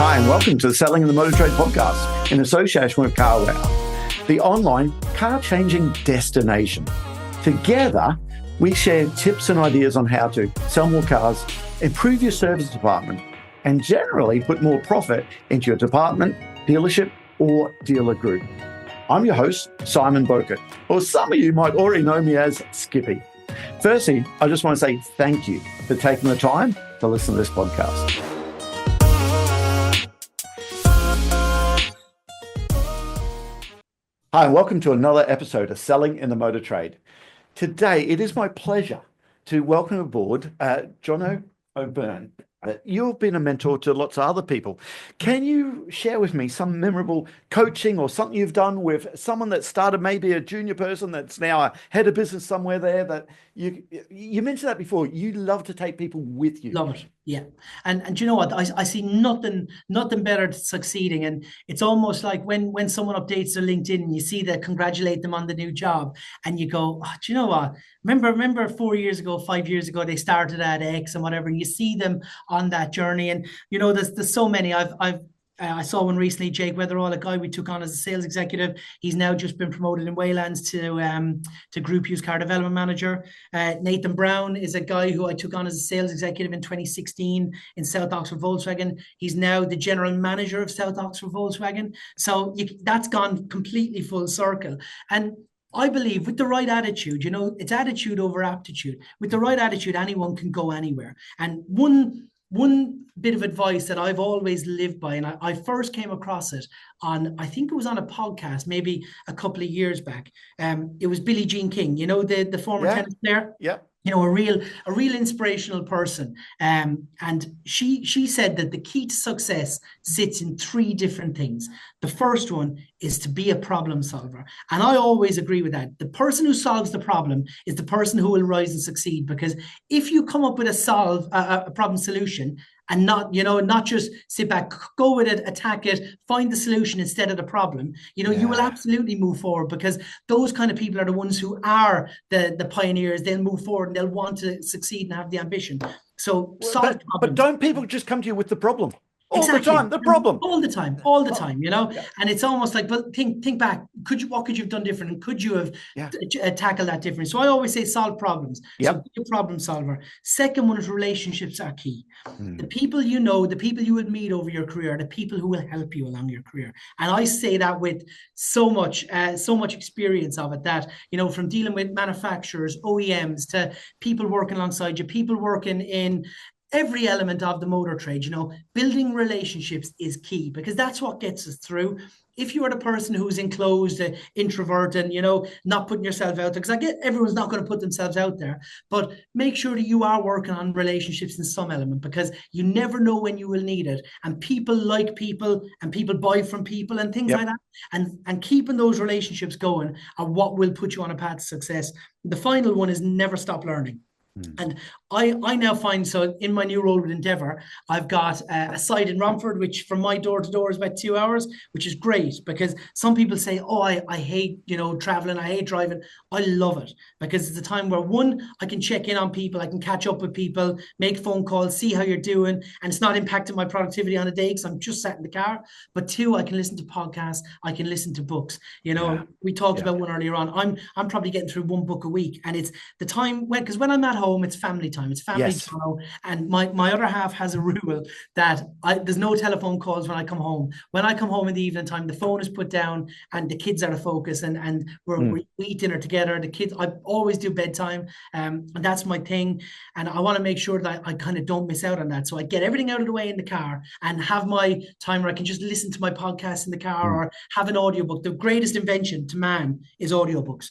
Hi, and welcome to the Selling in the Motor Trade podcast in association with CarWow, the online car-changing destination. Together, we share tips and ideas on how to sell more cars, improve your service department, and generally put more profit into your department, dealership, or dealer group. I'm your host, Simon Bowkett, or some of you might already know me as Skippy. Firstly, I just want to say thank you for taking the time to listen to this podcast. Hi, and welcome to another episode of Selling in the Motor Trade. Today, it is my pleasure to welcome aboard Jono O'Byrne. You've been a mentor to lots of other people. Can you share with me some memorable coaching or something you've done with someone that started maybe a junior person that's now a head of business somewhere there that you mentioned that before. You love to take people with you. Love it. Yeah. And you know what? I see nothing better to succeeding. And it's almost like when someone updates their LinkedIn and you see that congratulate them on the new job and you go, oh, do you know what? Remember 4 years ago, 5 years ago, they started at X and whatever, and you see them on that journey. And, you know, there's so many. I saw one recently, Jake Weatherall, a guy we took on as a sales executive. He's now just been promoted in Waylands to Group Used Car Development Manager. Nathan Brown is a guy who I took on as a sales executive in 2016 in South Oxford Volkswagen. He's now the general manager of South Oxford Volkswagen. So that's gone completely full circle. And I believe with the right attitude, you know, it's attitude over aptitude. With the right attitude, anyone can go anywhere. And one bit of advice that I've always lived by, and I first came across it on, I think it was on a podcast, maybe a couple of years back. It was Billie Jean King, you know, the former tennis player. Yeah. You know, a real inspirational person. And she said that the key to success sits in three different things. The first one is to be a problem solver. And I always agree with that. The person who solves the problem is the person who will rise and succeed. Because if you come up with a problem solution and not just sit back, go with it, attack it, find the solution instead of the problem, you know, you will absolutely move forward, because those kind of people are the ones who are the pioneers. They'll move forward and they'll want to succeed and have the ambition. So but don't people just come to you with the problem? Exactly. The time, the problem. All the time, you know? Yeah. And it's almost like, well, think back. What could you have done different? And could you have tackled that different? So I always say solve problems. Yep. So be a problem solver. Second one is relationships are key. The people you know, the people you would meet over your career, the people who will help you along your career. And I say that with so much experience of it, that, you know, from dealing with manufacturers, OEMs, to people working alongside you, people working in every element of the motor trade. You know, building relationships is key, because that's what gets us through. If you are the person who's enclosed, introvert, and, you know, not putting yourself out there, because I get everyone's not going to put themselves out there, but make sure that you are working on relationships in some element, because you never know when you will need it. And people like people, and people buy from people, and things like that. And keeping those relationships going are what will put you on a path to success. The final one is never stop learning. And I now find, so in my new role with Endeavour, I've got a site in Romford, which from my door to door is about 2 hours, which is great, because some people say, oh, I hate, you know, traveling, I hate driving. I love it, because it's a time where, one, I can check in on people, I can catch up with people, make phone calls, see how you're doing, and it's not impacting my productivity on the day because I'm just sat in the car. But two, I can listen to podcasts, I can listen to books. You know, we talked about one earlier on. I'm probably getting through one book a week, and it's the time because when I'm at home, it's family time. It's family time. And my other half has a rule that there's no telephone calls when I come home. When I come home in the evening time, the phone is put down and the kids are the focus, and we eat dinner together. The kids, I always do bedtime, and that's my thing. And I want to make sure that I kind of don't miss out on that. So I get everything out of the way in the car and have my time where I can just listen to my podcast in the car or have an audiobook. The greatest invention to man is audiobooks.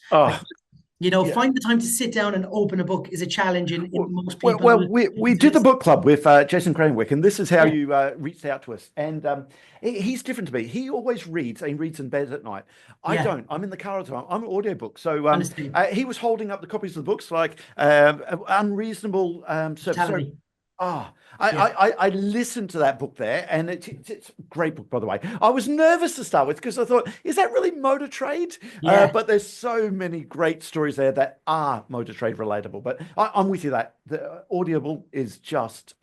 You know, find the time to sit down and open a book is a challenge in most people. Well, we did the book club with Jason Cranwick, and this is how you reached out to us. And he's different to me. He always reads, and he reads in bed at night. I don't. I'm in the car all the time. I'm an audiobook. So he was holding up the copies of the books like Unreasonable Service. I listened to that book there, and it's a great book, by the way. I was nervous to start with because I thought, is that really motor trade? But there's so many great stories there that are motor trade relatable. But I'm with you that the Audible is just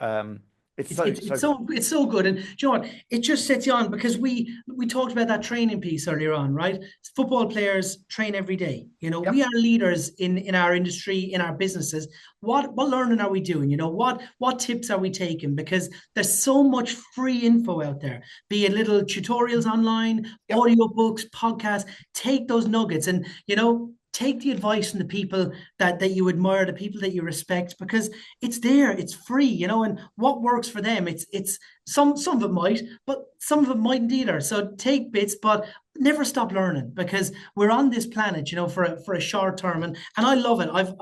It's it's so good. And do you know what? It just sets you on, because we talked about that training piece earlier on, right? Football players train every day. You know, we are leaders in our industry, in our businesses. What learning are we doing? You know, what tips are we taking? Because there's so much free info out there, be it little tutorials online, audiobooks, podcasts. Take those nuggets and, you know, take the advice from the people that you admire, the people that you respect, because it's there, it's free, you know, and what works for them, it's some of it might, but some of it mightn't either. So take bits, but never stop learning, because we're on this planet, you know, for a short term. And I love it. I've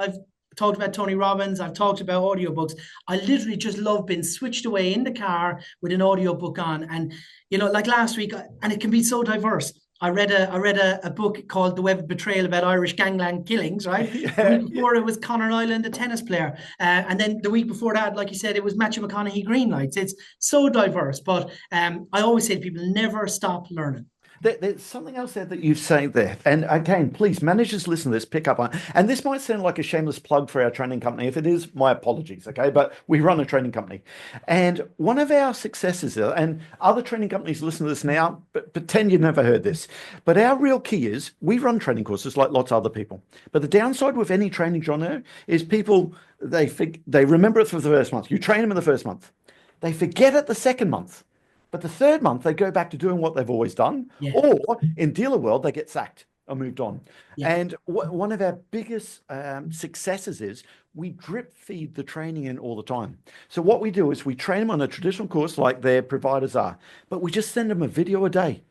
talked about Tony Robbins, I've talked about audiobooks. I literally just love being switched away in the car with an audiobook on. And, you know, like last week, and it can be so diverse. I read a book called The Web of Betrayal about Irish gangland killings, right? The week before it was Conor Ireland, a tennis player. And then the week before that, like you said, it was Matthew McConaughey Green Lights. It's so diverse. But I always say to people, never stop learning. There's something else there that you've said there. And again, please, managers listen to this, pick up on. And this might sound like a shameless plug for our training company. If it is, my apologies, okay? But we run a training company. And one of our successes, and other training companies listen to this now, but pretend you've never heard this. But our real key is we run training courses like lots of other people. But the downside with any training, Jono, is people, they remember it for the first month. You train them in the first month. They forget it the second month. But the third month, they go back to doing what they've always done. Or in dealer world, they get sacked or moved on. And one of our biggest successes is we drip feed the training in all the time. So what we do is we train them on a traditional course like their providers are, but we just send them a video a day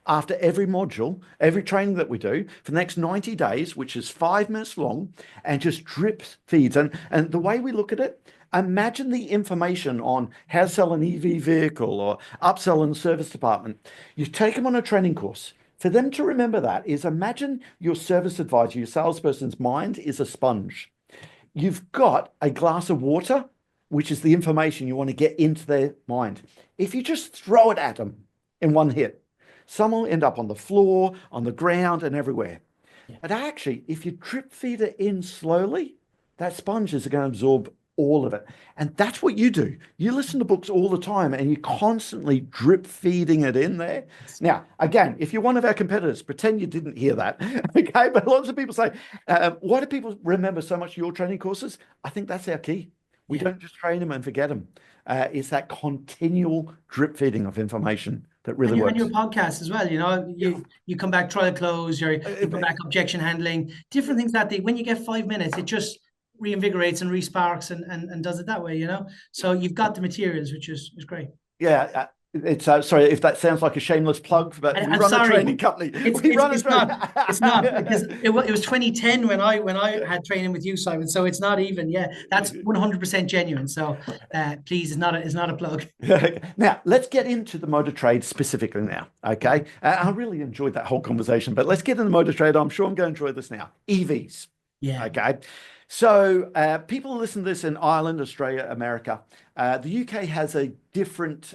after every module, every training that we do for the next 90 days, which is 5 minutes long, and just drip feeds. And the way we look at it, imagine the information on how to sell an EV vehicle or upsell in the service department. You take them on a training course. For them to remember that is, imagine your service advisor, your salesperson's mind is a sponge. You've got a glass of water, which is the information you want to get into their mind. If you just throw it at them in one hit, some will end up on the floor, on the ground, and everywhere. But actually, if you drip feed it in slowly, that sponge is going to absorb all of it. And that's what you do. You listen to books all the time and you're constantly drip feeding it in there. Now, again, if you're one of our competitors, pretend you didn't hear that. Okay. But lots of people say, why do people remember so much of your training courses? I think that's our key. We don't just train them and forget them. It's that continual drip feeding of information that really works. And your podcast as well, you know, you come back trial close, you come back objection handling, different things that when you get 5 minutes, it just reinvigorates and resparks and does it that way, you know. So you've got the materials, which is great. It's sorry if that sounds like a shameless plug, but we run a training company. It's not because it was 2010 when I had training with you, Simon. So it's not even. That's 100% genuine. So please, it's not a plug. Now let's get into the motor trade specifically now. Okay, I really enjoyed that whole conversation, but let's get into the motor trade. I'm sure I'm going to enjoy this now. EVs. Okay. So people listen to this in Ireland, Australia, America. The UK has a different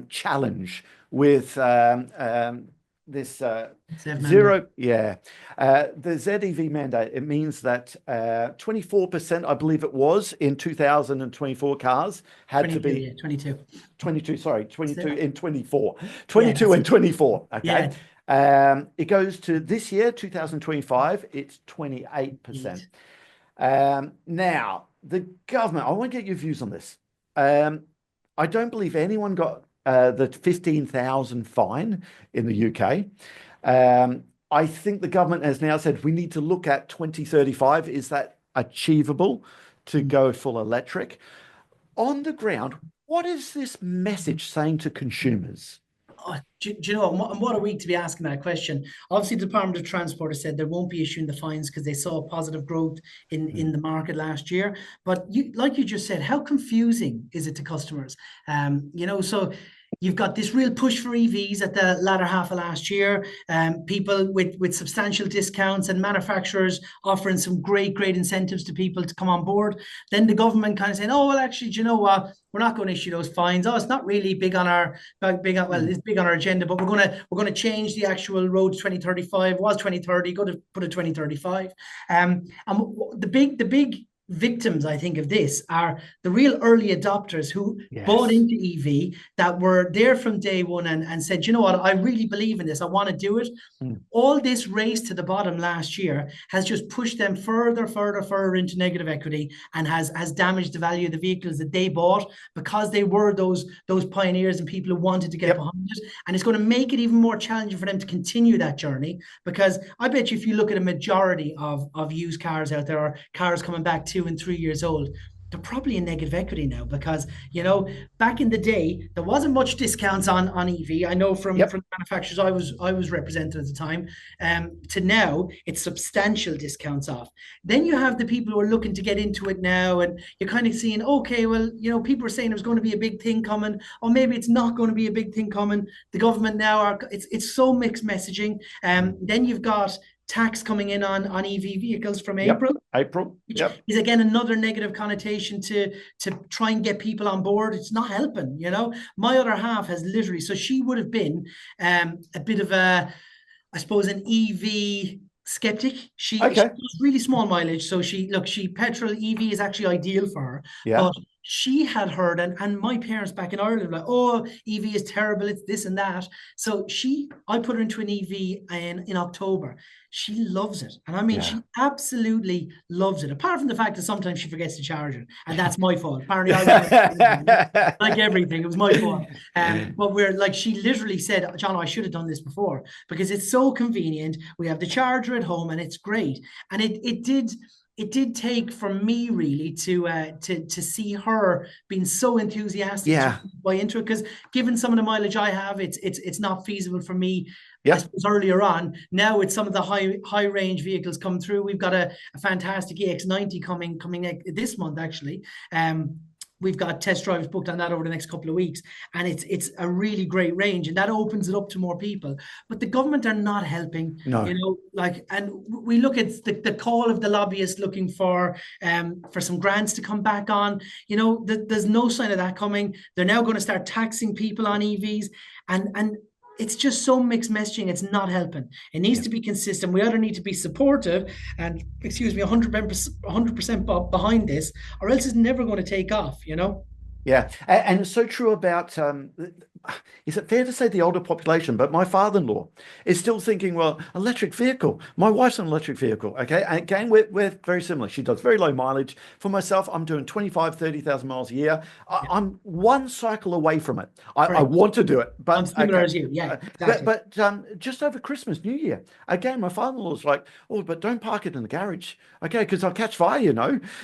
challenge with this zero. The ZEV mandate. It means that 24%, I believe it was, in 2024 cars had to be 22. Sorry, 22 in 24. 22 and 24. Okay. It goes to this year, 2025. It's 28%. Now, the government, I want to get your views on this. I don't believe anyone got the 15,000 fine in the UK. I think the government has now said we need to look at 2035. Is that achievable to go full electric? On the ground, what is this message saying to consumers? Do you know, what a week to be asking that question. Obviously, the Department of Transport has said they won't be issuing the fines because they saw positive growth in the market last year. But like you just said, how confusing is it to customers? You know, so you've got this real push for EVs at the latter half of last year. People with substantial discounts and manufacturers offering some great incentives to people to come on board. Then the government kind of saying, oh, well, actually, do you know what? We're not going to issue those fines. Oh, it's not really big on our it's big on our agenda, but we're going to change the actual road to 2035. It was 2030. Go to put it 2035. And the big victims, I think, of this are the real early adopters who bought Yes. into EV, that were there from day one and said, you know what, I really believe in this. I want to do it. Mm. All this race to the bottom last year has just pushed them further into negative equity, and has damaged the value of the vehicles that they bought, because they were those pioneers and people who wanted to get behind it. And it's going to make it even more challenging for them to continue that journey, because I bet you if you look at a majority of used cars out there, or cars coming back 2 and 3 years old, they're probably in negative equity now, because back in the day there wasn't much discounts on EV. I know from the manufacturers I was represented at the time, to now it's substantial discounts off. Then you have the people who are looking to get into it now, and you're kind of seeing, okay, well, people are saying there's going to be a big thing coming, or maybe it's not going to be a big thing coming. The government now it's so mixed messaging. Then you've got tax coming in on EV vehicles from April. Which is again another negative connotation to try and get people on board. It's not helping. My other half has literally, so she would have been a bit of a, I suppose, an EV skeptic. She does really small mileage, so she petrol. EV is actually ideal for her. But she had heard, and my parents back in Ireland were like, oh, EV is terrible, it's this and that. So I put her into an EV in October. She loves it. And I mean, she absolutely loves it. Apart from the fact that sometimes she forgets to charge it. And that's my fault. Apparently, like everything, it was my fault. But she literally said, John, I should have done this before, because it's so convenient. We have the charger at home and it's great. And it did take for me really to see her being so enthusiastic to buy into it, because given some of the mileage I have, it's not feasible for me. I suppose earlier on. Now with some of the high range vehicles come through, we've got a fantastic EX90 coming this month actually. We've got test drives booked on that over the next couple of weeks, and it's a really great range, and that opens it up to more people. But the government are not helping. No. And we look at the call of the lobbyists looking for some grants to come back on. There's no sign of that coming. They're now going to start taxing people on EVs, and it's just so mixed messaging. It's not helping. It needs to be consistent. We either need to be supportive and, 100% behind this, or else it's never going to take off, Yeah, and it's so true about, is it fair to say the older population? But my father-in-law is still thinking, well, electric vehicle. My wife's an electric vehicle, okay? And again, we're very similar. She does very low mileage. For myself, I'm doing 30,000 miles a year. I'm one cycle away from it. I want to do it. But I'm similar as you, exactly. But just over Christmas, New Year, again, my father-in-law's like, oh, but don't park it in the garage, okay? Because I'll catch fire,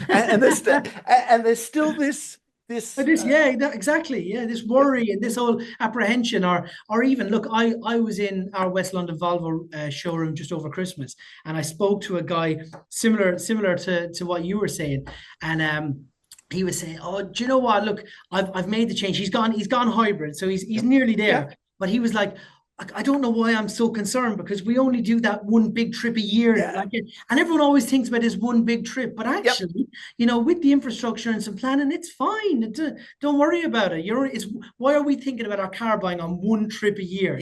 And there's still this... exactly. This worry and this whole apprehension, or even look, I was in our West London Volvo showroom just over Christmas, and I spoke to a guy similar to what you were saying, and he was saying, oh, do you know what? Look, I've made the change. He's gone hybrid, so he's nearly there. But he was like, I don't know why I'm so concerned, because we only do that one big trip a year. And everyone always thinks about this one big trip. But actually, with the infrastructure and some planning, it's fine. Don't worry about it. Why are we thinking about our car buying on one trip a year?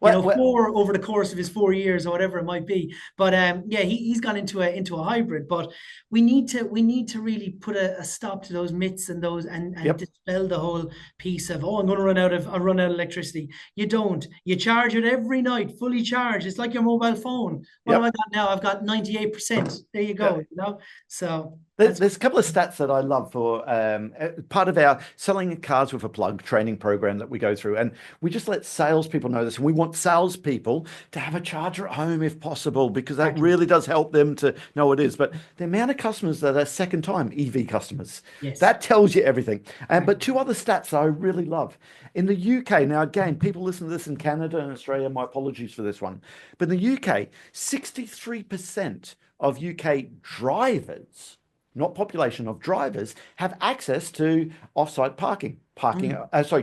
Four over the course of his 4 years or whatever it might be. But he's gone into a hybrid. But we need to really put a stop to those myths and dispel the whole piece of, I'm going to run out of electricity. You don't. You charge it every night, fully charged. It's like your mobile phone. What have I got now? I've got 98%. There you go. So there's a couple of stats that I love for part of our selling cars with a plug training program that we go through, and we just let salespeople know this, and we want salespeople to have a charger at home if possible, because that really does help them to know what it is. But the amount of customers that are second-time EV customers, that tells you everything. But two other stats that I really love. In the UK, now again, people listen to this in Canada and Australia, my apologies for this one, but in the UK, 63% of UK drivers, not population of drivers, have access to off-site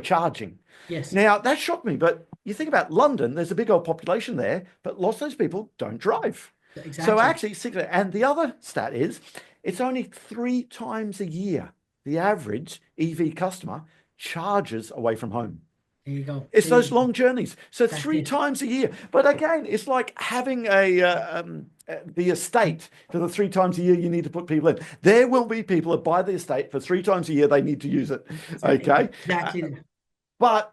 charging. Yes. Now, that shocked me, but you think about London, there's a big old population there, but lots of those people don't drive. Exactly. So actually, and the other stat is, it's only 3 times a year the average EV customer charges away from home. There you go. It's There you those go. long journeys. So That's three it. times a year. But again, it's like having the estate for the 3 times a year you need to put people in. There will be people that buy the estate for 3 times a year. They need to use it. Okay. Exactly. But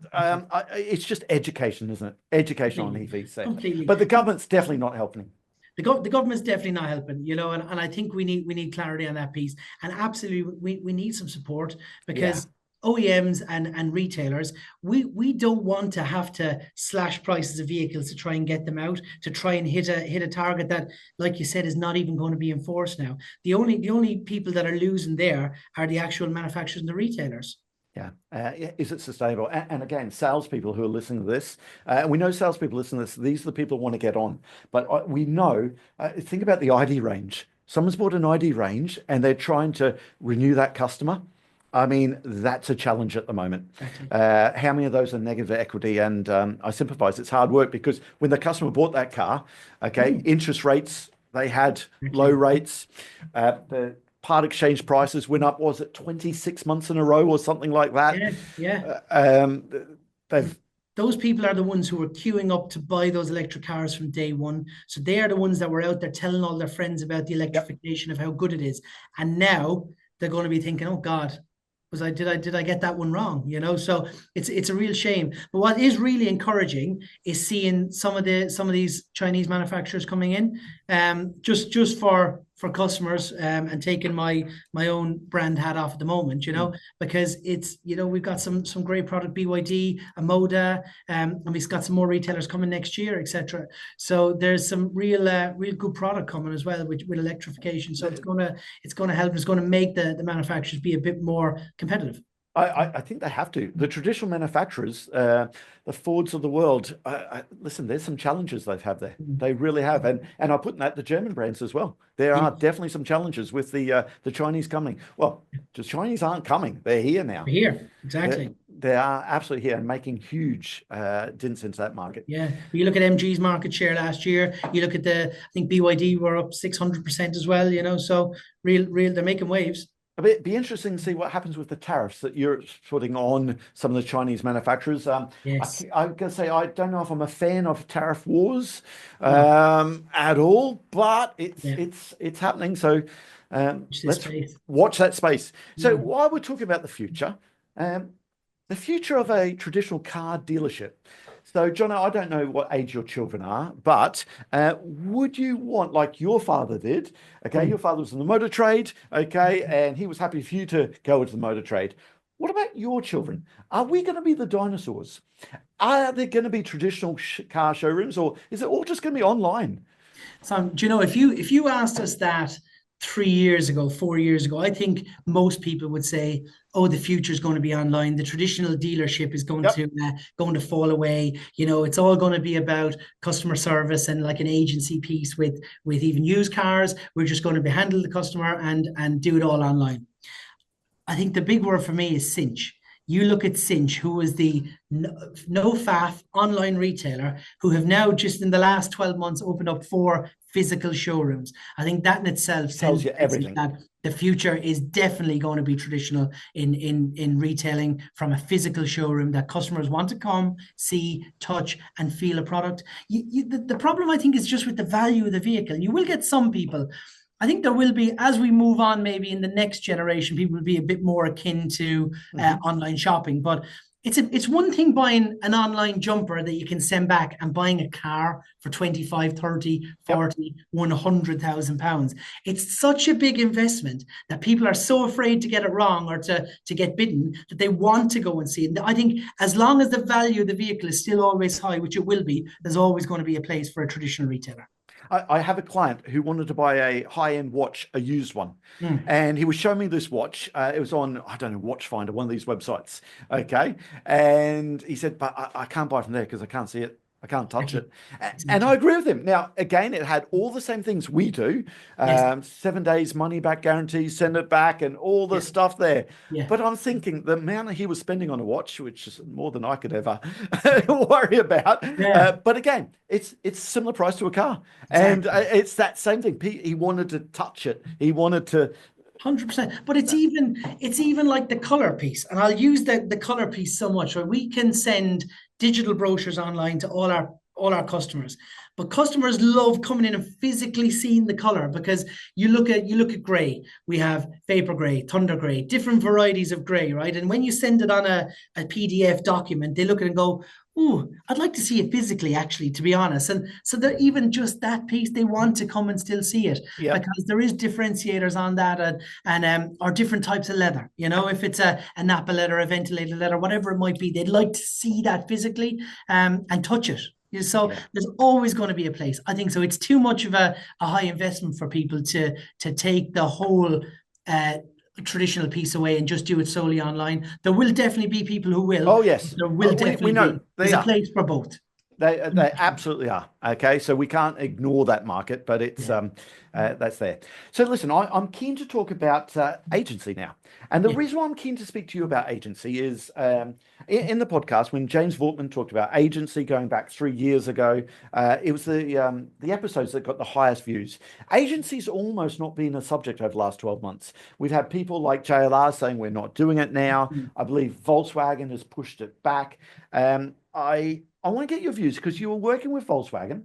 it's just education, isn't it? Education on Completely. EVs. Completely. But the government's definitely not helping. The government's definitely not helping, and I think we need clarity on that piece. And absolutely, we need some support, Yeah. because OEMs and retailers, we don't want to have to slash prices of vehicles to try and get them out, to try and hit a target that, like you said, is not even going to be enforced now. The only people that are losing there are the actual manufacturers and the retailers. Yeah. Is it sustainable? And again, salespeople who are listening to this, we know salespeople listen to this, these are the people who want to get on. But we know, think about the ID range. Someone's bought an ID range and they're trying to renew that customer. I mean, that's a challenge at the moment. How many of those are negative equity? And I sympathize, it's hard work, because when the customer bought that car, okay, interest rates, they had low rates. The part exchange prices went up, was it 26 months in a row or something like that? They've Those people are the ones who were queuing up to buy those electric cars from day one. So they are the ones that were out there telling all their friends about the electrification of how good it is. And now they're going to be thinking, oh God, did I get that one wrong? So it's a real shame. But what is really encouraging is seeing some of these Chinese manufacturers coming in, just for customers, and taking my own brand hat off at the moment, because it's, we've got some great product, BYD, Amoda, and we've got some more retailers coming next year, etc. So there's some real good product coming as well with electrification. So it's gonna help. It's going to make the manufacturers be a bit more competitive. I think they have to. The traditional manufacturers, the Fords of the world, listen, there's some challenges they've had there. They really have. And I put in that the German brands as well. There are definitely some challenges with the Chinese coming. Well, the Chinese aren't coming. They're here now. They're here. Exactly. They are absolutely here and making huge dents into that market. Yeah. You look at MG's market share last year. You look at I think BYD were up 600% as well, so real, they're making waves. It'd be interesting to see what happens with the tariffs that you're putting on some of the Chinese manufacturers. Yes. I'm going to say I don't know if I'm a fan of tariff wars at all, but it's happening. So let's watch that space. So while we're talking about the future of a traditional car dealership. So, Jono, I don't know what age your children are, but would you want, like your father did, okay, your father was in the motor trade, okay, and he was happy for you to go into the motor trade. What about your children? Are we going to be the dinosaurs? Are there going to be traditional car showrooms, or is it all just going to be online? So, if you asked us that 3 years ago, 4 years ago, I think most people would say, oh, the future is going to be online. The traditional dealership is going to fall away. It's all going to be about customer service and like an agency piece with even used cars. We're just going to handle the customer and do it all online. I think the big word for me is cinch. You look at Cinch, who was the no faff online retailer, who have now just in the last 12 months opened up 4 physical showrooms. I think that in itself tells you everything. That the future is definitely going to be traditional in retailing, from a physical showroom that customers want to come, see, touch, and feel a product. The problem, I think, is just with the value of the vehicle. You will get some people. I think there will be, as we move on, maybe in the next generation, people will be a bit more akin to online shopping. But it's one thing buying an online jumper that you can send back, and buying a car for 25, 30, 40, 100,000 pounds. It's such a big investment that people are so afraid to get it wrong or to get bitten that they want to go and see it. I think as long as the value of the vehicle is still always high, which it will be, there's always going to be a place for a traditional retailer. I have a client who wanted to buy a high-end watch, a used one. And he was showing me this watch. It was on, I don't know, Watchfinder, one of these websites. Okay. And he said, but I can't buy from there because I can't see it. I can't touch it. And I agree with him. Now, again, it had all the same things we do. 7 days money back guarantee, send it back, and all the stuff there. But I'm thinking the amount he was spending on a watch, which is more than I could ever worry about. But again, it's similar price to a car. And it's that same thing. He wanted to touch it. He wanted to 100%. But it's even like the color piece, and I'll use the color piece so much. Right, we can send digital brochures online to all our customers, but customers love coming in and physically seeing the color, because you look at gray. We have vapor gray, thunder gray, different varieties of gray, right? And when you send it on a PDF document, they look at it and go, "Ooh, I'd like to see it physically, actually, to be honest." And so they're even just that piece, they want to come and still see it, because there is differentiators on that, and or different types of leather. If it's a Napa leather, a ventilated leather, whatever it might be, they'd like to see that physically, and touch it. So there's always going to be a place. I think so. It's too much of a high investment for people to take the whole traditional piece away and just do it solely online. There will definitely be people who will. Oh, yes. There will definitely be. There's a place for both. They absolutely are. Okay, so we can't ignore that market, but it's that's there. So listen, I'm keen to talk about agency now, and the reason why I'm keen to speak to you about agency is in the podcast when James Vaughtman talked about agency going back 3 years ago, it was the episodes that got the highest views. Agency's almost not been a subject over the last 12 months. We've had people like JLR saying we're not doing it now. I believe Volkswagen has pushed it back. I want to get your views, because you were working with Volkswagen,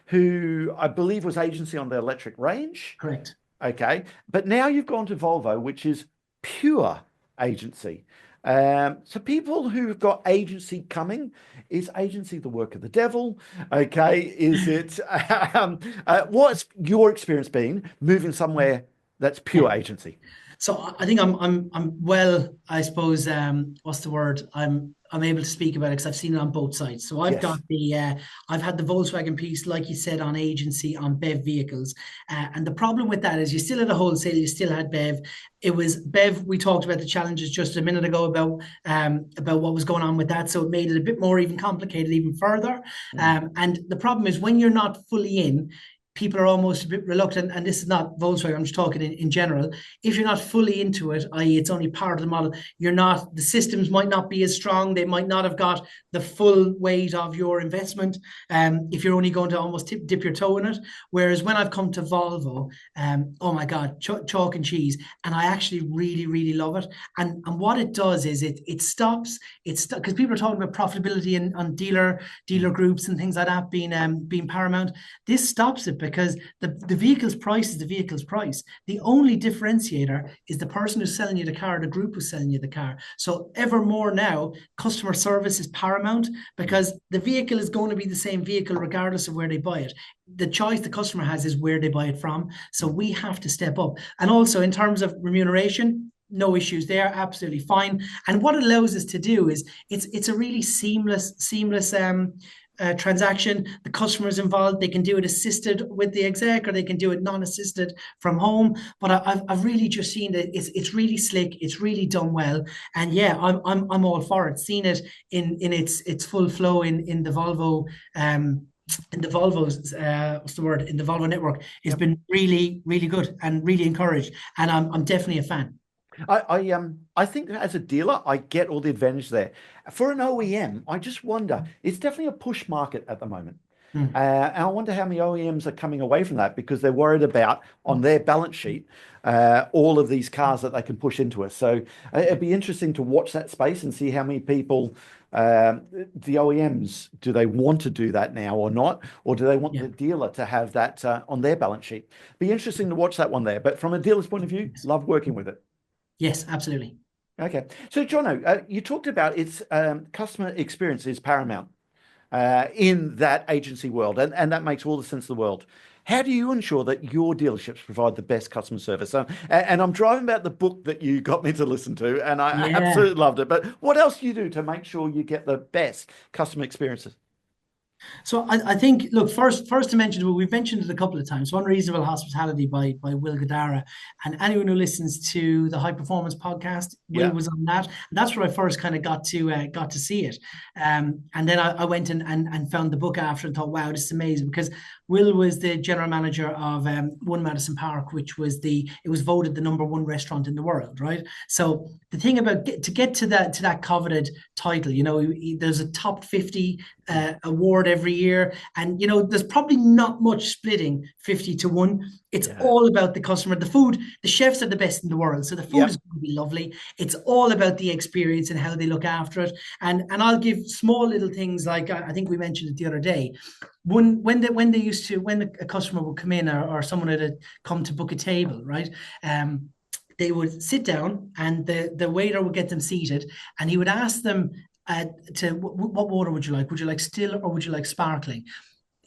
who I believe was agency on the electric range. Correct. Okay. But now you've gone to Volvo, which is pure agency. So people who've got agency coming, is agency the work of the devil? Okay. Is it, what's your experience been moving somewhere that's pure agency? So I think I'm well, I suppose, what's the word? I'm able to speak about it because I've seen it on both sides. So I've got I've had the Volkswagen piece, like you said, on agency on BEV vehicles. And the problem with that is you still had a wholesale, you still had BEV. It was BEV. We talked about the challenges just a minute ago about what was going on with that. So it made it a bit more even complicated, even further. And the problem is when you're not fully in, people are almost a bit reluctant, and this is not Volkswagen, I'm just talking in general. If you're not fully into it, i.e. it's only part of the model, the systems might not be as strong, they might not have got the full weight of your investment, if you're only going to almost dip your toe in it. Whereas when I've come to Volvo, oh my God, chalk and cheese, and I actually really, really love it. And what it does is it stops, because people are talking about profitability on dealer groups and things like that being paramount. This stops it, because the vehicle's price is the vehicle's price. The only differentiator is the person who's selling you the car, the group who's selling you the car. So ever more now, customer service is paramount, because the vehicle is going to be the same vehicle regardless of where they buy it. The choice the customer has is where they buy it from. So we have to step up. And also in terms of remuneration, no issues there, absolutely fine. And what it allows us to do is it's a really seamless transaction. The customer is involved. They can do it assisted with the exec, or they can do it non-assisted from home. But I've really just seen that it's really slick. It's really done well. And yeah, I'm all for it. Seen it in its full flow in the Volvo. In the Volvo's in the Volvo network, it's been really, really good and really encouraged. And I'm definitely a fan. I think as a dealer, I get all the advantage there. For an OEM, I just wonder, it's definitely a push market at the moment. And I wonder how many OEMs are coming away from that, because they're worried about on their balance sheet all of these cars that they can push into us. So it'd be interesting to watch that space and see how many people, the OEMs, do they want to do that now or not? Or do they want the dealer to have that on their balance sheet? Be interesting to watch that one there. But from a dealer's point of view, love working with it. Yes, absolutely. Okay. So, Jono, you talked about its customer experience is paramount in that agency world, and that makes all the sense in the world. How do you ensure that your dealerships provide the best customer service? And I'm driving about the book that you got me to listen to, and I absolutely loved it. But what else do you do to make sure you get the best customer experiences? So I think, look, first to mention, well, we've mentioned it a couple of times, Unreasonable Hospitality by Will Guidara. And anyone who listens to the High Performance podcast, Will was on that. And that's where I first kind of got to see it. And then I went and found the book after and thought, wow, this is amazing, because Will was the general manager of One Madison Park, which was it was voted the #1 restaurant in the world, right? So the thing about to get to that coveted title, there's a top 50 award every year. And, there's probably not much splitting 50-1. It's all about the customer. The food, the chefs are the best in the world. So the food is going to be lovely. It's all about the experience and how they look after it. And I'll give small little things like, I think we mentioned it the other day. When a customer would come in or someone had come to book a table, right? They would sit down and the waiter would get them seated and he would ask them what water would you like? Would you like still or would you like sparkling?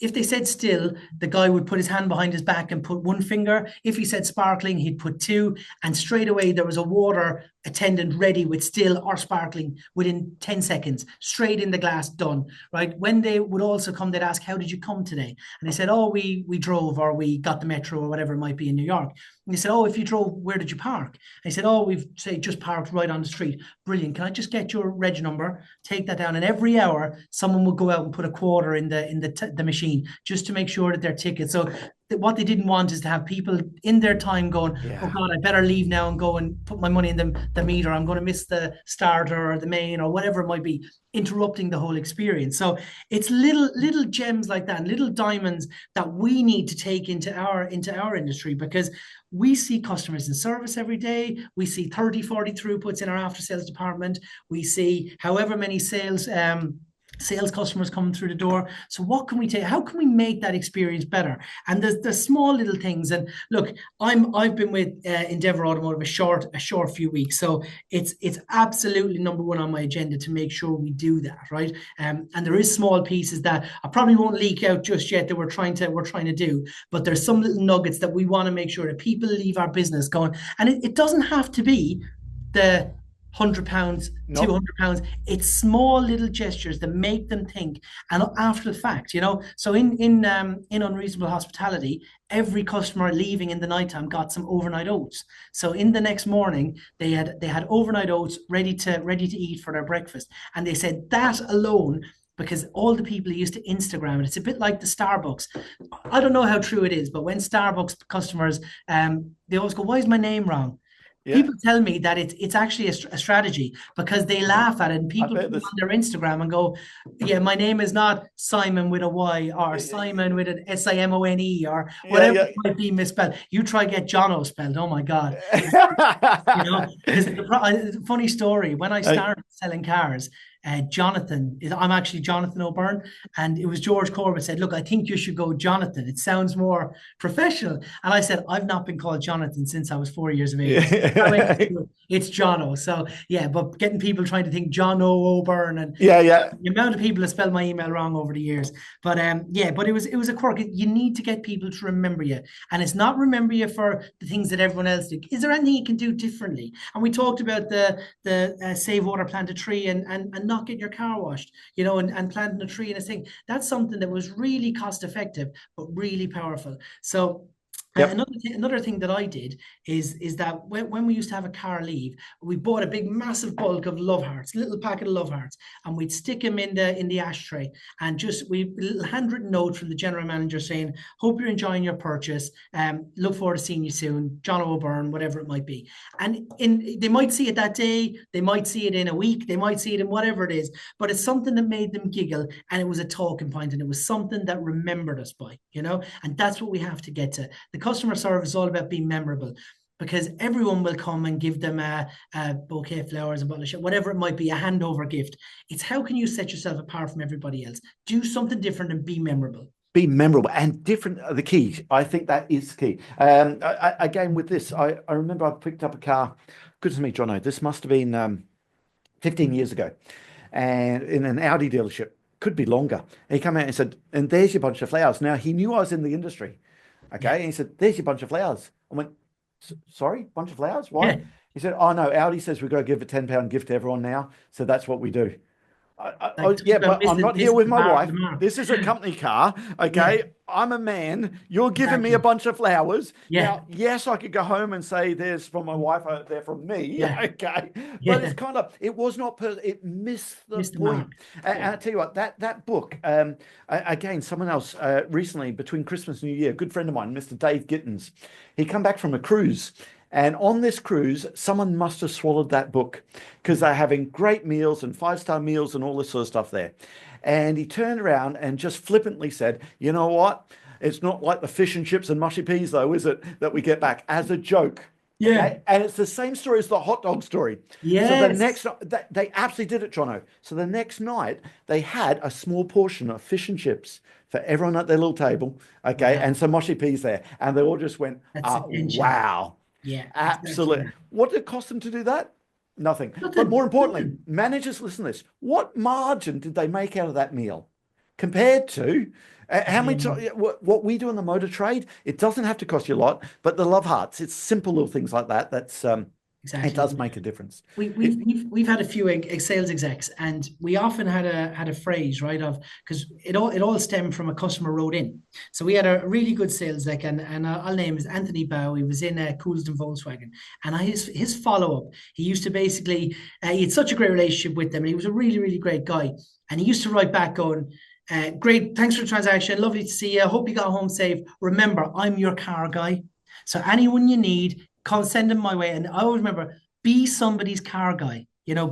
If they said still, the guy would put his hand behind his back and put one finger. If he said sparkling, he'd put two. And straight away, there was a water attendant ready with still or sparkling within 10 seconds, straight in the glass, done, right? When they would also come, they'd ask, how did you come today? And they said, oh, we drove or we got the metro or whatever it might be in New York. And they said, oh, if you drove, where did you park? And they said, oh, we've just parked right on the street. Brilliant. Can I just get your reg number? Take that down. And every hour, someone would go out and put a quarter in the machine just to make sure that their ticket. So what they didn't want is to have people in their time going, oh God, I better leave now and go and put my money in the meter. I'm going to miss the starter or the main or whatever it might be, interrupting the whole experience. So it's little gems like that, little diamonds that we need to take into our industry, because we see customers in service every day. We see 30, 40 throughputs in our after sales department. We see however many sales customers coming through the door. So what can we take? How can we make that experience better? And there's small little things. And look, I've been with Endeavour Automotive a short few weeks, so it's absolutely number one on my agenda to make sure we do that, right? And there is small pieces that I probably won't leak out just yet that we're trying to do, but there's some little nuggets that we want to make sure that people leave our business going. And it doesn't have to be the £100, nope. £200. It's small little gestures that make them think, and after the fact, So in Unreasonable Hospitality, every customer leaving in the nighttime got some overnight oats. So in the next morning, they had overnight oats ready to eat for their breakfast, and they said that alone. Because all the people who used to Instagram it, it's a bit like the Starbucks. I don't know how true it is, but when Starbucks customers, they always go, "Why is my name wrong?" Yeah. People tell me that it's actually a strategy, because they laugh at it and people put on their Instagram and go, yeah, my name is not Simon with a Y or Simon with an Simone or whatever it might be misspelled. You try get Jono spelled. Oh my God. Funny story. When I started selling cars, I'm actually Jono O'Byrne, and it was George Corbett said, look, I think you should go Jonathan. It sounds more professional. And I said, I've not been called Jonathan since I was 4 years of age. It's Jono. So yeah, but getting people trying to think Jono O'Byrne and the amount of people that spelled my email wrong over the years. But but it was a quirk. You need to get people to remember you, and it's not remember you for the things that everyone else did. Is there anything you can do differently? And we talked about the save water, plant a tree, and not get your car washed, and planting a tree and a thing. That's something that was really cost effective, but really powerful. So another thing that I did is that when we used to have a car leave, we bought a big massive bulk of love hearts, little packet of love hearts, and we'd stick them in the ashtray, and we a little handwritten note from the general manager saying, hope you're enjoying your purchase, look forward to seeing you soon, Jono O'Byrne, whatever it might be. And they might see it that day, they might see it in a week, they might see it in whatever it is, but it's something that made them giggle, and it was a talking point, and it was something that remembered us by, and that's what we have to get to. The customer service is all about being memorable, because everyone will come and give them a bouquet of flowers, a bottle of shit, whatever it might be, a handover gift. It's how can you set yourself apart from everybody else? Do something different and be memorable. Be memorable and different are the key. I think that is key. Again, with this, I remember I picked up a car. Goodness me, Jono, this must have been 15 years ago, and in an Audi dealership, could be longer. And he came out and said, and there's your bunch of flowers. Now, he knew I was in the industry. Okay. And he said, there's your bunch of flowers. I went, sorry, bunch of flowers? Why? Yeah. He said, oh no, Audi says we've got to give a £10 gift to everyone now. So that's what we do. But I'm not here with my wife. This is a company car. Okay. Yeah. I'm a man. You're giving me a bunch of flowers. Yeah. Now, yes, I could go home and say there's from my wife, they're from me. Yeah. Okay. But it's kind of, it was not, it missed the point. And I'll tell you what, that book, again, someone else recently between Christmas and New Year, a good friend of mine, Mr. Dave Gittins, he come back from a cruise. And on this cruise, someone must have swallowed that book because they're having great meals and five-star meals and all this sort of stuff there. And he turned around and just flippantly said, you know what? It's not like the fish and chips and mushy peas, though, is it? That we get back as a joke. Yeah. Okay? And it's the same story as the hot dog story. Yes. So the next, they absolutely did it, Jono. So the next night, they had a small portion of fish and chips for everyone at their little table. Okay. And some mushy peas there. And they all just went, wow. Yeah. Absolutely. Exactly. What did it cost them to do that? Nothing. But more importantly, managers, listen to this. What margin did they make out of that meal compared to how many what we do in the motor trade? It doesn't have to cost you a lot, but the love hearts, it's simple little things like that. That's exactly. It does make a difference. We've had a few sales execs, and we often had a phrase, right, of because it all stemmed from a customer wrote in. So we had a really good sales exec, and I'll name his Anthony Bow. He was in Coolston Volkswagen, and his follow up. He used to basically he had such a great relationship with them, and he was a really, really great guy. And he used to write back going, great, thanks for the transaction, lovely to see you. Hope you got home safe. Remember, I'm your car guy. So anyone you need, send them my way. And I always remember, be somebody's car guy,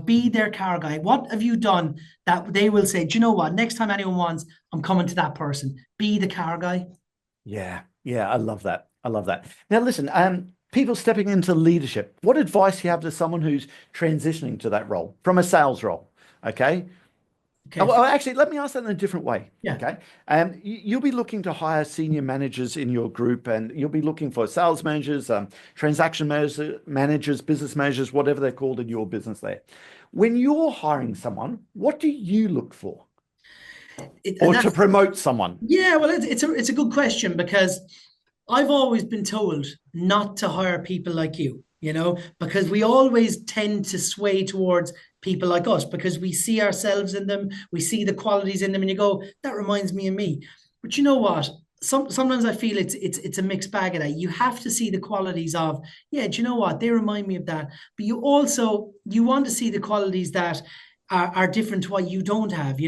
be their car guy. What have you done that they will say, do you know what? Next time anyone wants, I'm coming to that person. Be the car guy. Yeah. I love that. Now, listen, people stepping into leadership, what advice do you have to someone who's transitioning to that role from a sales role? Okay. Well, actually, let me ask that in a different way. Yeah. Okay. You'll be looking to hire senior managers in your group, and you'll be looking for sales managers, transaction managers, business managers, whatever they're called in your business there. When you're hiring someone, what do you look for? Or to promote someone? Yeah, well, it's a good question, because I've always been told not to hire people like you, because we always tend to sway towards people like us because we see ourselves in them, we see the qualities in them, and you go, that reminds me of me. But you know what? Sometimes I feel it's a mixed bag of that. You have to see the qualities of, yeah, do you know what? They remind me of that. But you want to see the qualities that are different to what you don't have,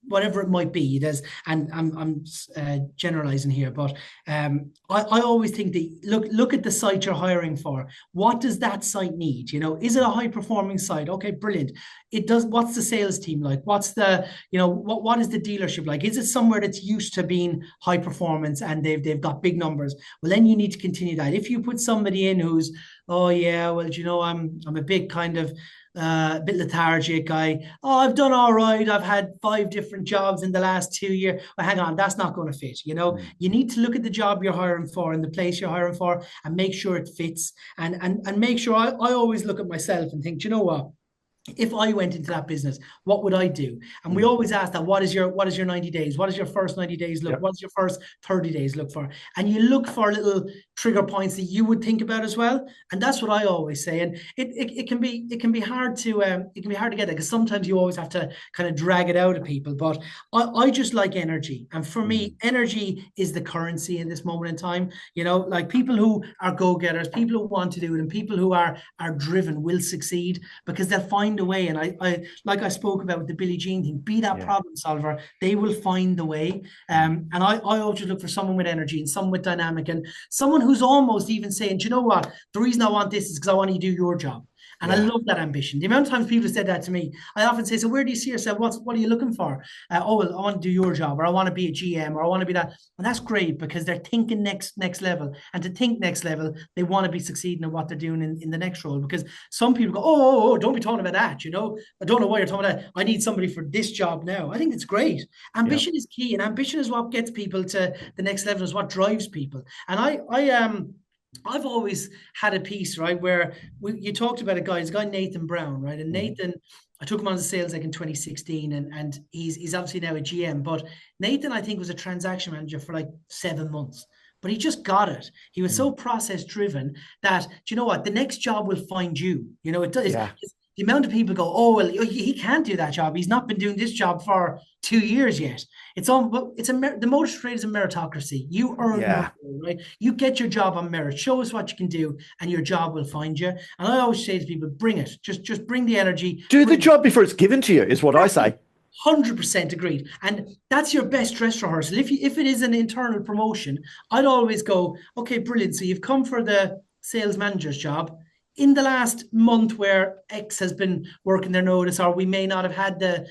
whatever it might be. And I'm generalizing here, but I always think that look at the site you're hiring for. What does that site need? Is it a high performing site? Okay, brilliant. It does. What's the sales team like? What's the what is the dealership like? Is it somewhere that's used to being high performance and they've got big numbers? Well, then you need to continue that. If you put somebody in who's, oh yeah, well, I'm a big kind of bit lethargic guy. Oh, I've done all right. I've had 5 different jobs in the last 2 years. Well, hang on, that's not going to fit. You need to look at the job you're hiring for and the place you're hiring for and make sure it fits. And make sure I always look at myself and think, do you know what? If I went into that business, what would I do? And we always ask that, what is your 90 days? What does your first 90 days look? Yep. What does your first 30 days look for? And you look for little trigger points that you would think about as well. And that's what I always say. And it can be hard to get that, because sometimes you always have to kind of drag it out of people. But I just like energy. And for me, energy is the currency in this moment in time. Like people who are go-getters, people who want to do it, and people who are driven will succeed because they'll find a way. And I like I spoke about with the Billie Jean thing, be that problem solver. They will find the way. And I always look for someone with energy and someone with dynamic and someone who's almost even saying, do you know what? The reason I want this is because I want you to do your job. And I love that ambition. The amount of times people have said that to me, I often say, so where do you see yourself? What are you looking for? Oh, well, I want to do your job, or I want to be a GM, or I want to be that. And that's great because they're thinking next level. And to think next level, they want to be succeeding in what they're doing in the next role. Because some people go, oh, don't be talking about that. I don't know why you're talking about that. I need somebody for this job now. I think it's great. Ambition is key. And ambition is what gets people to the next level, is what drives people. And I've always had a piece, right, where you talked about a guy Nathan Brown, right? And Nathan, I took him on as a sales like in 2016, and he's obviously now a GM. But Nathan, I think, was a transaction manager for like 7 months. But he just got it. He was so process driven that, do you know what? The next job will find you. It does. Yeah. The amount of people go, oh, well, he can't do that job. He's not been doing this job for 2 years yet. The motor trade is a meritocracy. You earn it, right? You get your job on merit. Show us what you can do, and your job will find you. And I always say to people, bring it. Just bring the energy. Do the job before it's given to you, is what I say. 100% agreed. And that's your best dress rehearsal. If it is an internal promotion, I'd always go, okay, brilliant. So you've come for the sales manager's job in the last month where X has been working their notice, or we may not have had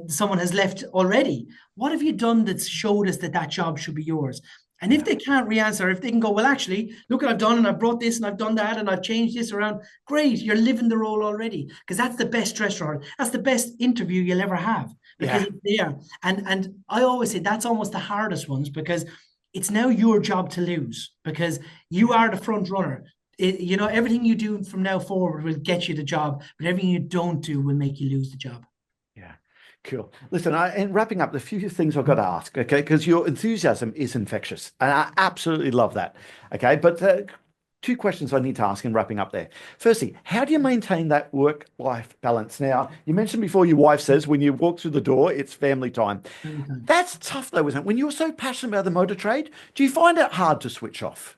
someone has left already. What have you done that showed us that that job should be yours? And if they can't re-answer, if they can go, well, actually, look what I've done, and I've brought this, and I've done that, and I've changed this around. Great, you're living the role already, because that's the best dress rehearsal. That's the best interview you'll ever have, because it's there. And I always say that's almost the hardest ones, because it's now your job to lose, because you are the front runner. Everything you do from now forward will get you the job, but everything you don't do will make you lose the job. Yeah. Cool. Listen, in wrapping up, the few things I've got to ask, okay, because your enthusiasm is infectious, and I absolutely love that. Okay, but two questions I need to ask in wrapping up there. Firstly, how do you maintain that work-life balance? Now, you mentioned before your wife says when you walk through the door, it's family time. That's tough though, isn't it? When you're so passionate about the motor trade, do you find it hard to switch off?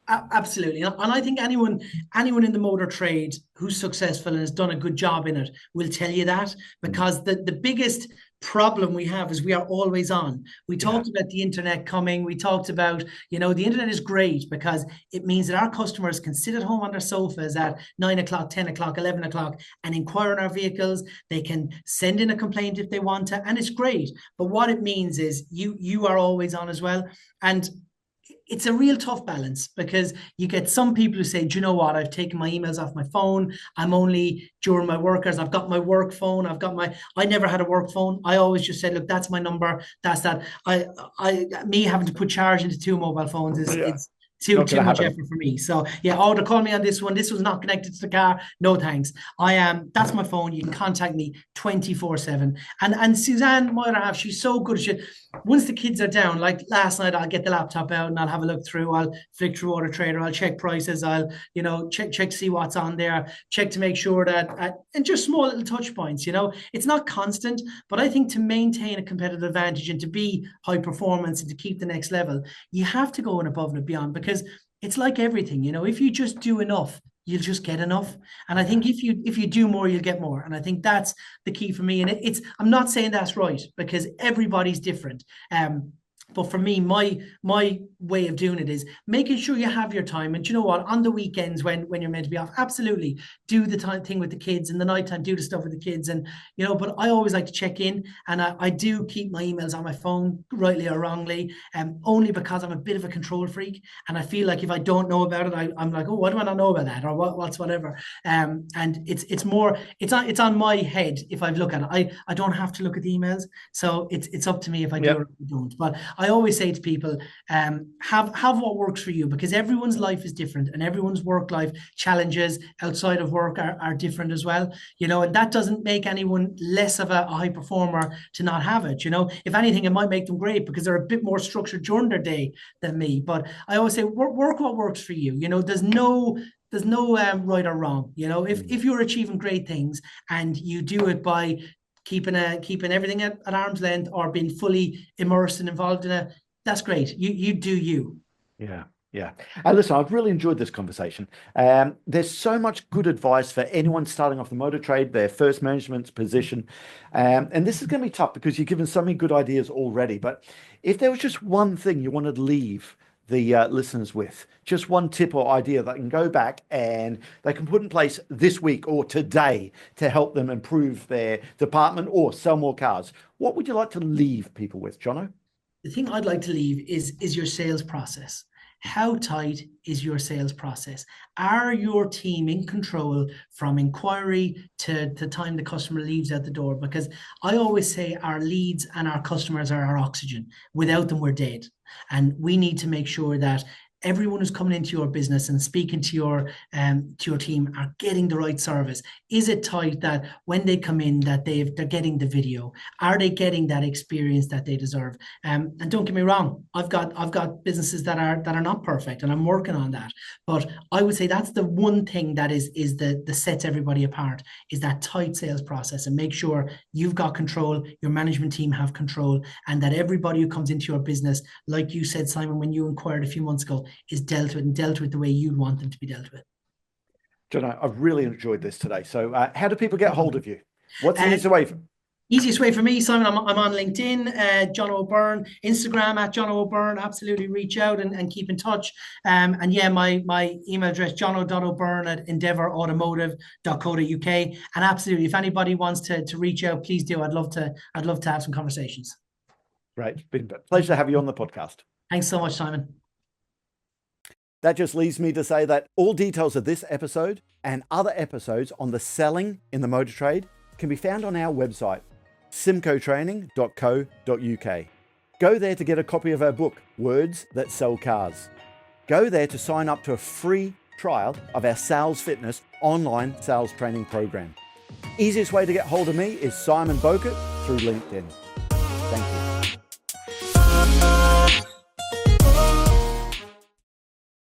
Absolutely. And I think anyone in the motor trade who's successful and has done a good job in it will tell you that, because the biggest problem we have is we are always on. We talked about the internet coming. We talked about, the internet is great because it means that our customers can sit at home on their sofas at 9 o'clock, 10 o'clock, 11 o'clock and inquire on our vehicles. They can send in a complaint if they want to, and it's great. But what it means is you are always on as well. And it's a real tough balance, because you get some people who say, do you know what? I've taken my emails off my phone. I'm only during my work hours. I've got my work phone. I never had a work phone. I always just said, look, that's my number. That's that. Me having to put charge into two mobile phones it's too much effort for me. So to call me on this one. This was not connected to the car. No thanks. That's my phone. You can contact me 24/7. And Suzanne might she's so good. Once the kids are down, like last night, I'll get the laptop out and I'll have a look through. I'll flick through Auto Trader. I'll check prices. I'll, check to see what's on there. Check to make sure that, and just small little touch points. It's not constant, but I think to maintain a competitive advantage and to be high performance and to keep the next level, you have to go above and beyond, because it's like everything. If you just do enough, you'll just get enough. And I think if you do more, you'll get more. And I think that's the key for me. And I'm not saying that's right, because everybody's different. But for me, my way of doing it is making sure you have your time. And you know what? On the weekends when you're meant to be off, absolutely do the thing with the kids. In the nighttime, do the stuff with the kids. And, but I always like to check in. And I do keep my emails on my phone, rightly or wrongly, only because I'm a bit of a control freak. And I feel like if I don't know about it, I'm like, oh, why do I not know about that? Or what's whatever. And it's on my head if I look at it. I don't have to look at the emails. So it's up to me if I do or if I don't. But I always say to people, have what works for you, because everyone's life is different and everyone's work life challenges outside of work are different as well, and that doesn't make anyone less of a high performer to not have it. If anything, it might make them great because they're a bit more structured during their day than me. But I always say work what works for you. There's no right or wrong. If you're achieving great things and you do it by keeping everything at arm's length or being fully immersed and involved in it, that's great. You do you. Yeah. Listen, I've really enjoyed this conversation. There's so much good advice for anyone starting off the motor trade, their first management position. And this is going to be tough because you've given so many good ideas already. But if there was just one thing you wanted to leave the listeners with, just one tip or idea that can go back and they can put in place this week or today to help them improve their department or sell more cars, what would you like to leave people with, Jono? The thing I'd like to leave is your sales process. How tight is your sales process? Are your team in control from inquiry to the time the customer leaves out the door? Because I always say our leads and our customers are our oxygen. Without them, we're dead. And we need to make sure that everyone who's coming into your business and speaking to your team are getting the right service. Is it tight that when they come in that they're getting the video? Are they getting that experience that they deserve? And don't get me wrong, I've got businesses that are not perfect, and I'm working on that. But I would say that's the one thing that is the sets everybody apart, is that tight sales process, and make sure you've got control, your management team have control, and that everybody who comes into your business, like you said, Simon, when you inquired a few months ago, is dealt with the way you'd want them to be dealt with. Jono, I've really enjoyed this today. So how do people get hold of you? What's the easiest way? Easiest way for me, Simon, I'm on LinkedIn, Jono O'Byrne, Instagram at Jono O'Byrne. Absolutely reach out and keep in touch. And yeah, my email address, jono.o'byrne at endeavourautomotive.co.uk. And absolutely, if anybody wants to reach out, please do. I'd love to have some conversations. Great. Been a pleasure to have you on the podcast. Thanks so much, Simon. That just leaves me to say that all details of this episode and other episodes on the selling in the motor trade can be found on our website, simcotraining.co.uk. Go there to get a copy of our book, Words That Sell Cars. Go there to sign up to a free trial of our Sales Fitness online sales training program. Easiest way to get hold of me is Simon Bowkett through LinkedIn. Thank you.